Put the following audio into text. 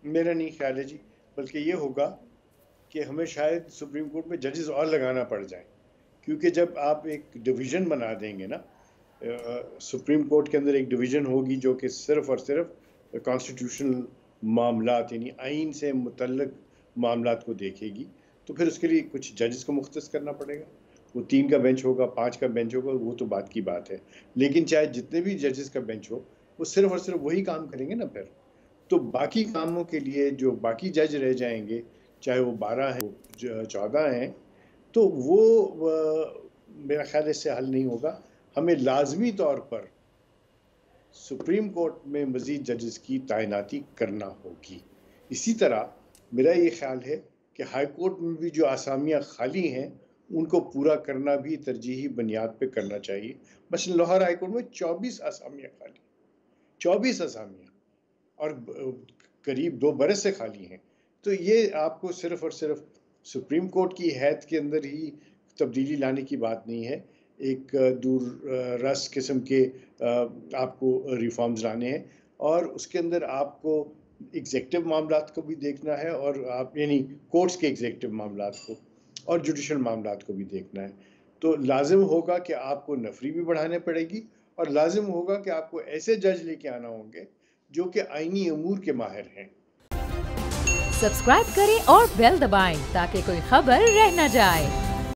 میرا نہیں خیال ہے جی، بلکہ یہ ہوگا کہ ہمیں شاید سپریم کورٹ میں ججز اور لگانا پڑ جائیں، کیونکہ جب آپ ایک ڈویژن بنا دیں گے نا، سپریم کورٹ کے اندر ایک ڈویژن ہوگی جو کہ صرف اور صرف کانسٹیٹیوشنل معاملات یعنی آئین سے متعلق معاملات کو دیکھے گی، تو پھر اس کے لیے کچھ ججز کو مختص کرنا پڑے گا. وہ 3 کا بینچ ہوگا، 5 کا بینچ ہوگا، وہ تو بات کی بات ہے. لیکن چاہے جتنے بھی ججز کا بینچ ہو، وہ صرف اور صرف وہی کام کریں گے نا پھر. تو باقی کاموں کے لیے جو باقی جج رہ جائیں گے، چاہے وہ 12 ہیں 14 ہیں، تو وہ میرا خیال اس سے حل نہیں ہوگا. ہمیں لازمی طور پر سپریم کورٹ میں مزید ججز کی تعیناتی کرنا ہوگی. اسی طرح میرا یہ خیال ہے کہ ہائی کورٹ میں بھی جو آسامیاں خالی ہیں ان کو پورا کرنا بھی ترجیحی بنیاد پہ کرنا چاہیے. مثلا لاہور ہائی کورٹ میں 24 آسامیاں خالی، 24 آسامیاں، اور قریب 2 برس سے خالی ہیں. تو یہ آپ کو صرف اور صرف سپریم کورٹ کی حیثیت کے اندر ہی تبدیلی لانے کی بات نہیں ہے، ایک دور رس قسم کے آپ کو ریفارمز لانے ہیں، اور اس کے اندر آپ کو ایگزیکٹو معاملات کو بھی دیکھنا ہے، اور آپ یعنی کورٹس کے ایگزیکٹو معاملات کو اور جوڈیشل معاملات کو بھی دیکھنا ہے. تو لازم ہوگا کہ آپ کو نفری بھی بڑھانے پڑے گی، اور لازم ہوگا کہ آپ کو ایسے جج لے کے آنا ہوں گے جو کہ آئینی امور کے ماہر ہیں. سبسکرائب کریں اور بیل دبائیں تاکہ کوئی خبر رہ نہ جائے.